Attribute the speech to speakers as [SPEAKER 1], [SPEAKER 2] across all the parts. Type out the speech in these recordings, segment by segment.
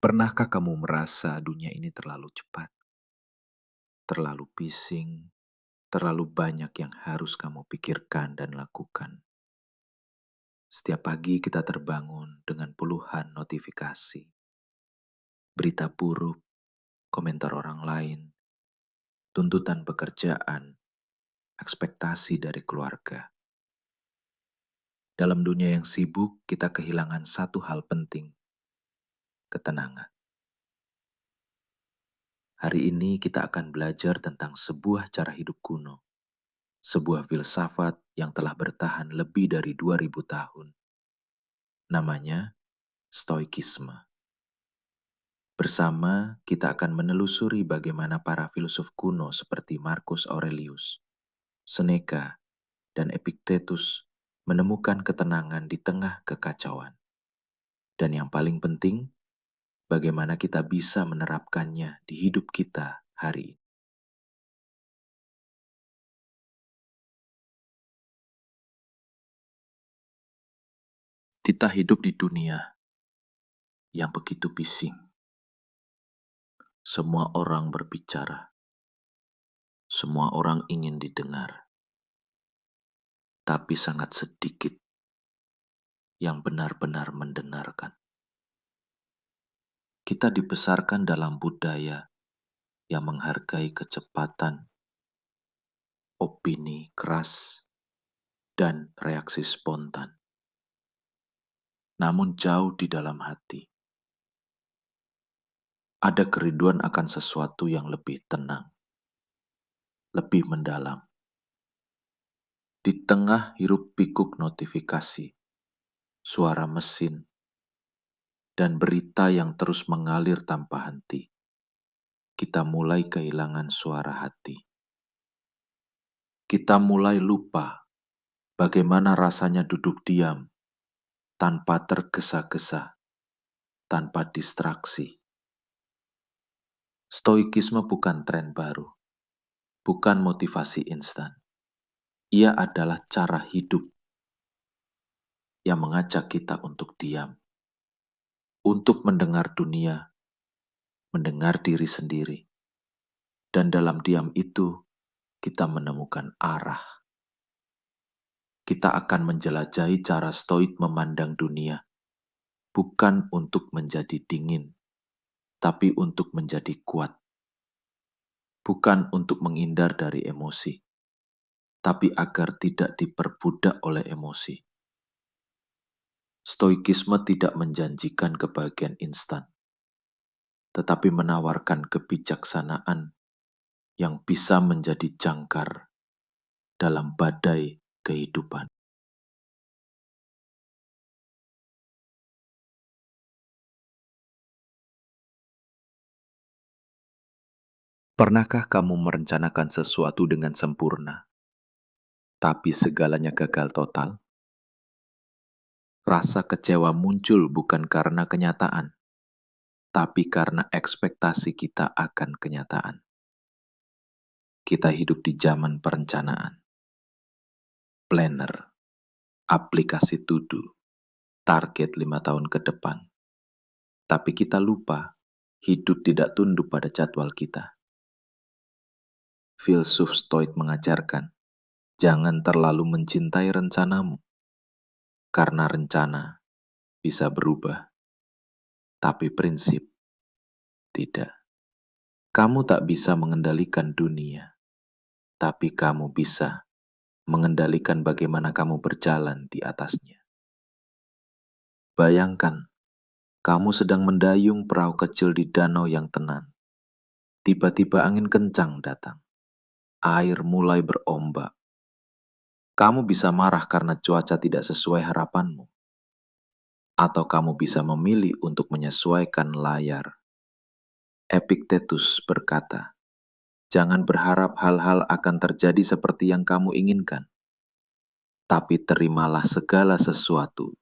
[SPEAKER 1] Pernahkah kamu merasa dunia ini terlalu cepat, terlalu bising, terlalu banyak yang harus kamu pikirkan dan lakukan? Setiap pagi kita terbangun dengan puluhan notifikasi, berita buruk, komentar orang lain, tuntutan pekerjaan, ekspektasi dari keluarga. Dalam dunia yang sibuk, kita kehilangan satu hal penting, ketenangan. Hari ini kita akan belajar tentang sebuah cara hidup kuno, sebuah filsafat yang telah bertahan lebih dari 2000 tahun. Namanya Stoikisme. Bersama, kita akan menelusuri bagaimana para filsuf kuno seperti Marcus Aurelius, Seneca, dan Epictetus menemukan ketenangan di tengah kekacauan. Dan yang paling penting, bagaimana kita bisa menerapkannya di hidup kita hari ini. Kita hidup di dunia yang begitu bising. Semua orang berbicara. Semua orang ingin didengar. Tapi sangat sedikit yang benar-benar mendengarkan. Kita dibesarkan dalam budaya yang menghargai kecepatan, opini keras, dan reaksi spontan. Namun jauh di dalam hati, ada kerinduan akan sesuatu yang lebih tenang, lebih mendalam. Di tengah hiruk-pikuk notifikasi, suara mesin, dan berita yang terus mengalir tanpa henti, kita mulai kehilangan suara hati. Kita mulai lupa bagaimana rasanya duduk diam, tanpa tergesa-gesa, tanpa distraksi. Stoikisme bukan tren baru, bukan motivasi instan. Ia adalah cara hidup yang mengajak kita untuk diam, untuk mendengar dunia, mendengar diri sendiri. Dan dalam diam itu, kita menemukan arah. Kita akan menjelajahi cara stoik memandang dunia, bukan untuk menjadi dingin, tapi untuk menjadi kuat. Bukan untuk menghindar dari emosi, tapi agar tidak diperbudak oleh emosi. Stoikisme tidak menjanjikan kebahagiaan instan, tetapi menawarkan kebijaksanaan yang bisa menjadi jangkar dalam badai kehidupan. Pernahkah kamu merencanakan sesuatu dengan sempurna, tapi segalanya gagal total? Rasa kecewa muncul bukan karena kenyataan, tapi karena ekspektasi kita akan kenyataan. Kita hidup di zaman perencanaan, planner, aplikasi to-do, target 5 tahun ke depan. Tapi kita lupa, hidup tidak tunduk pada jadwal kita. Filsuf Stoik mengajarkan, jangan terlalu mencintai rencanamu, karena rencana bisa berubah, tapi prinsip tidak. Kamu tak bisa mengendalikan dunia, tapi kamu bisa mengendalikan bagaimana kamu berjalan di atasnya. Bayangkan, kamu sedang mendayung perahu kecil di danau yang tenang. Tiba-tiba angin kencang datang. Air mulai berombak. Kamu bisa marah karena cuaca tidak sesuai harapanmu. Atau kamu bisa memilih untuk menyesuaikan layar. Epictetus berkata, jangan berharap hal-hal akan terjadi seperti yang kamu inginkan. Tapi terimalah segala sesuatu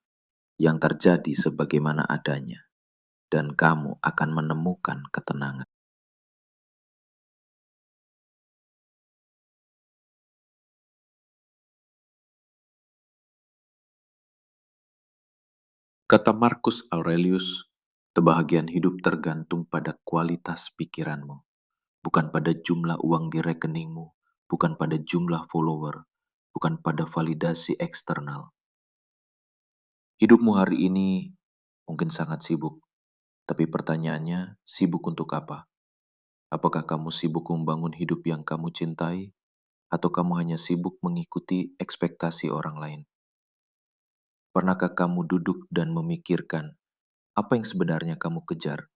[SPEAKER 1] yang terjadi sebagaimana adanya, dan kamu akan menemukan ketenangan. Kata Marcus Aurelius, Kebahagiaan hidup tergantung pada kualitas pikiranmu, bukan pada jumlah uang di rekeningmu, bukan pada jumlah follower, bukan pada validasi eksternal. Hidupmu hari ini mungkin sangat sibuk, tapi pertanyaannya, sibuk untuk apa? Apakah kamu sibuk membangun hidup yang kamu cintai, atau kamu hanya sibuk mengikuti ekspektasi orang lain? Pernahkah kamu duduk dan memikirkan apa yang sebenarnya kamu kejar?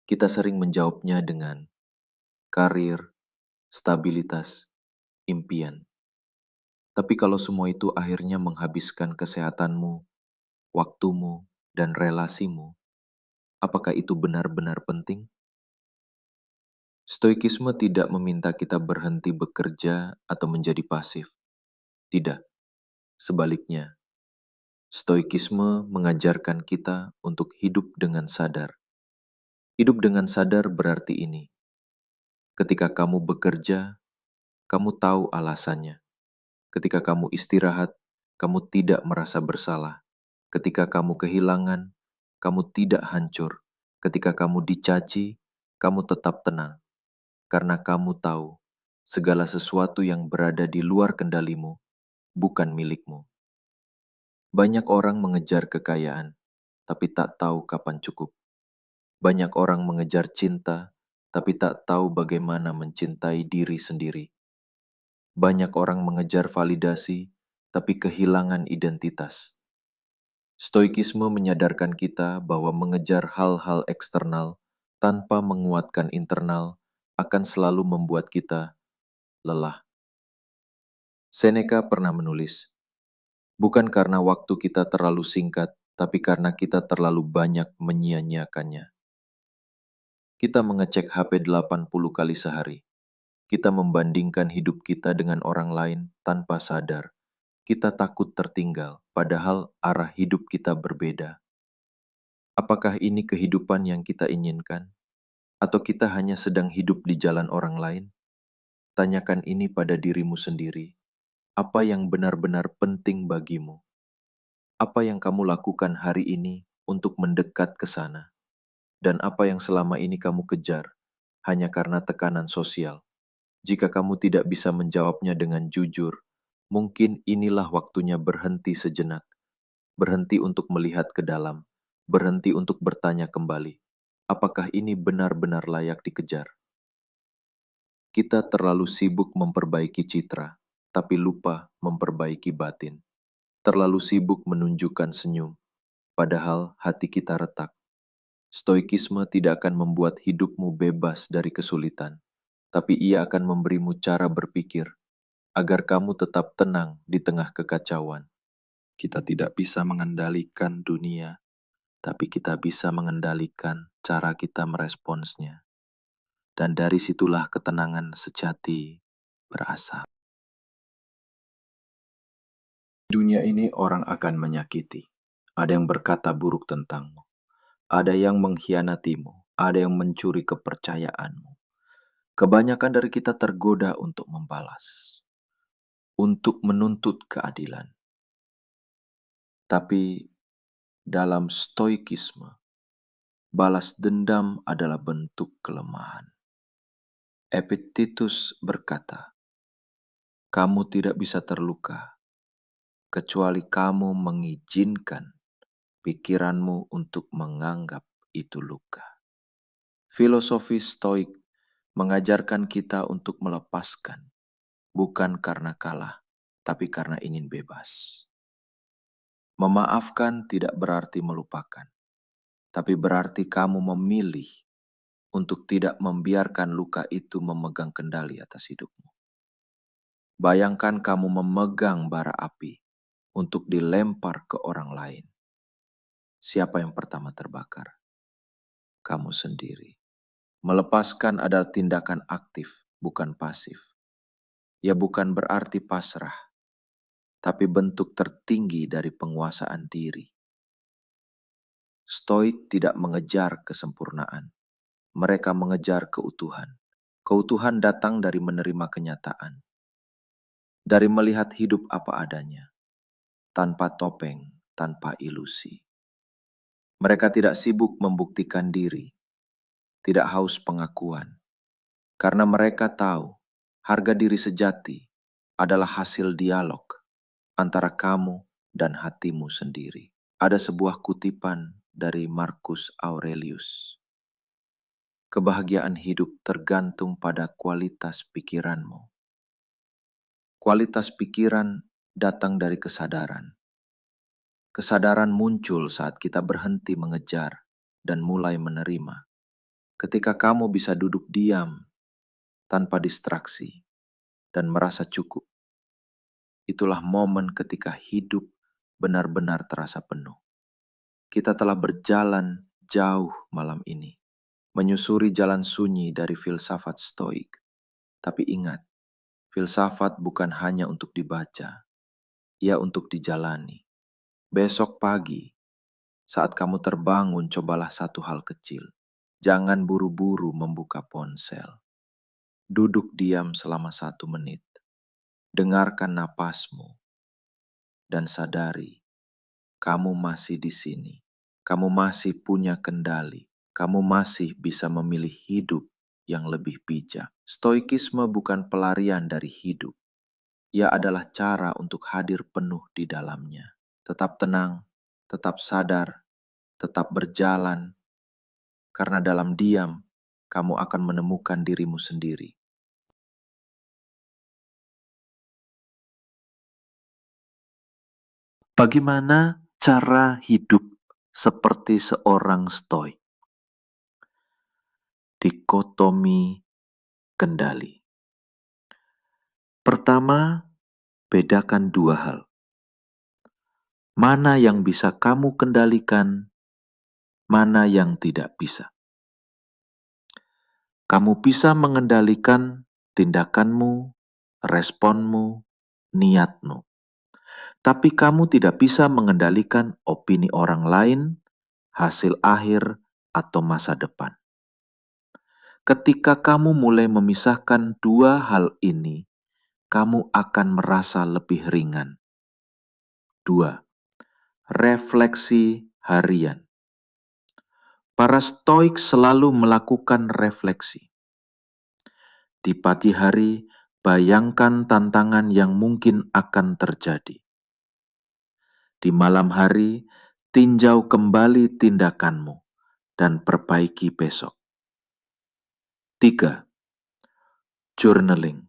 [SPEAKER 1] Kita sering menjawabnya dengan karir, stabilitas, impian. Tapi kalau semua itu akhirnya menghabiskan kesehatanmu, waktumu, dan relasimu, apakah itu benar-benar penting? Stoikisme tidak meminta kita berhenti bekerja atau menjadi pasif. Tidak, sebaliknya. Stoikisme mengajarkan kita untuk hidup dengan sadar. Hidup dengan sadar berarti ini. Ketika kamu bekerja, kamu tahu alasannya. Ketika kamu istirahat, kamu tidak merasa bersalah. Ketika kamu kehilangan, kamu tidak hancur. Ketika kamu dicaci, kamu tetap tenang. Karena kamu tahu, segala sesuatu yang berada di luar kendalimu bukan milikmu. Banyak orang mengejar kekayaan, tapi tak tahu kapan cukup. Banyak orang mengejar cinta, tapi tak tahu bagaimana mencintai diri sendiri. Banyak orang mengejar validasi, tapi kehilangan identitas. Stoikisme menyadarkan kita bahwa mengejar hal-hal eksternal tanpa menguatkan internal akan selalu membuat kita lelah. Seneca pernah menulis, bukan karena waktu kita terlalu singkat, tapi karena kita terlalu banyak menyia-nyiakannya. Kita mengecek HP 80 kali sehari. Kita membandingkan hidup kita dengan orang lain tanpa sadar. Kita takut tertinggal, padahal arah hidup kita berbeda. Apakah ini kehidupan yang kita inginkan? Atau kita hanya sedang hidup di jalan orang lain? Tanyakan ini pada dirimu sendiri. Apa yang benar-benar penting bagimu? Apa yang kamu lakukan hari ini untuk mendekat ke sana? Dan apa yang selama ini kamu kejar hanya karena tekanan sosial? Jika kamu tidak bisa menjawabnya dengan jujur, mungkin inilah waktunya berhenti sejenak, berhenti untuk melihat ke dalam, berhenti untuk bertanya kembali, apakah ini benar-benar layak dikejar? Kita terlalu sibuk memperbaiki citra, tapi lupa memperbaiki batin. Terlalu sibuk menunjukkan senyum, padahal hati kita retak. Stoikisme tidak akan membuat hidupmu bebas dari kesulitan, tapi ia akan memberimu cara berpikir agar kamu tetap tenang di tengah kekacauan. Kita tidak bisa mengendalikan dunia, tapi kita bisa mengendalikan cara kita meresponsnya. Dan dari situlah ketenangan sejati berasal. Dunia ini orang akan menyakiti. Ada yang berkata buruk tentangmu. Ada yang mengkhianatimu. Ada yang mencuri kepercayaanmu. Kebanyakan dari kita tergoda untuk membalas. Untuk menuntut keadilan. Tapi dalam stoikisme, balas dendam adalah bentuk kelemahan. Epictetus berkata, kamu tidak bisa terluka kecuali kamu mengizinkan pikiranmu untuk menganggap itu luka. Filosofi Stoik mengajarkan kita untuk melepaskan, bukan karena kalah, tapi karena ingin bebas. Memaafkan tidak berarti melupakan, tapi berarti kamu memilih untuk tidak membiarkan luka itu memegang kendali atas hidupmu. Bayangkan kamu memegang bara api untuk dilempar ke orang lain. Siapa yang pertama terbakar? Kamu sendiri. Melepaskan adalah tindakan aktif, bukan pasif. Ya bukan berarti pasrah, tapi bentuk tertinggi dari penguasaan diri. Stoik tidak mengejar kesempurnaan. Mereka mengejar keutuhan. Keutuhan datang dari menerima kenyataan. Dari melihat hidup apa adanya. Tanpa topeng, tanpa ilusi. Mereka tidak sibuk membuktikan diri, tidak haus pengakuan, karena mereka tahu harga diri sejati adalah hasil dialog antara kamu dan hatimu sendiri. Ada sebuah kutipan dari Marcus Aurelius. Kebahagiaan hidup tergantung pada kualitas pikiranmu. Kualitas pikiran datang dari kesadaran. Kesadaran muncul saat kita berhenti mengejar dan mulai menerima. Ketika kamu bisa duduk diam tanpa distraksi dan merasa cukup, itulah momen ketika hidup benar-benar terasa penuh. Kita telah berjalan jauh malam ini, menyusuri jalan sunyi dari filsafat stoik. Tapi ingat, filsafat bukan hanya untuk dibaca, ia untuk dijalani. Besok pagi, saat kamu terbangun, cobalah satu hal kecil. Jangan buru-buru membuka ponsel. Duduk diam selama 1 menit. Dengarkan napasmu. Dan sadari, kamu masih di sini. Kamu masih punya kendali. Kamu masih bisa memilih hidup yang lebih bijak. Stoikisme bukan pelarian dari hidup. Ia adalah cara untuk hadir penuh di dalamnya. Tetap tenang, tetap sadar, tetap berjalan, karena dalam diam, kamu akan menemukan dirimu sendiri. Bagaimana cara hidup seperti seorang stoik? Dikotomi kendali. Pertama, bedakan 2 hal. Mana yang bisa kamu kendalikan, mana yang tidak bisa. Kamu bisa mengendalikan tindakanmu, responmu, niatmu. Tapi kamu tidak bisa mengendalikan opini orang lain, hasil akhir, atau masa depan. Ketika kamu mulai memisahkan 2 hal ini, kamu akan merasa lebih ringan. 2. Refleksi harian. Para stoik selalu melakukan refleksi. Di pagi hari, bayangkan tantangan yang mungkin akan terjadi. Di malam hari, tinjau kembali tindakanmu dan perbaiki besok. 3. Journaling.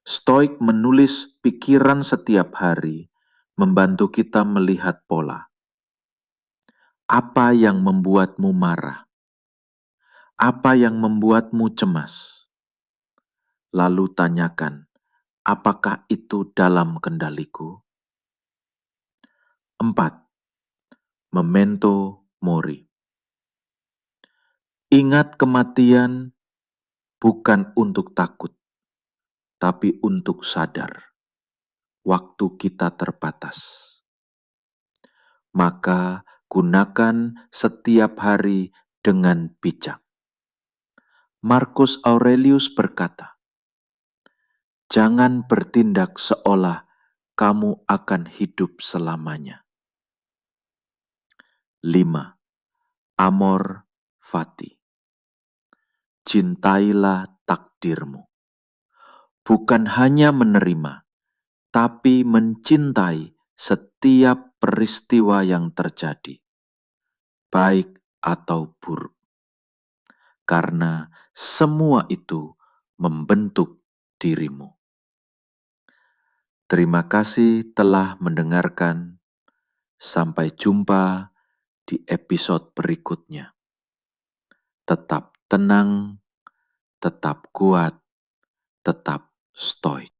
[SPEAKER 1] Stoik menulis pikiran setiap hari, membantu kita melihat pola. Apa yang membuatmu marah? Apa yang membuatmu cemas? Lalu tanyakan, apakah itu dalam kendaliku? 4. Memento mori. Ingat kematian bukan untuk takut, tapi untuk sadar. Waktu kita terbatas. Maka gunakan setiap hari dengan bijak. Marcus Aurelius berkata, jangan bertindak seolah kamu akan hidup selamanya. 5. Amor fati. Cintailah takdirmu. Bukan hanya menerima, tapi mencintai setiap peristiwa yang terjadi, baik atau buruk. Karena semua itu membentuk dirimu. Terima kasih telah mendengarkan. Sampai jumpa di episode berikutnya. Tetap tenang, tetap kuat, tetap stoik.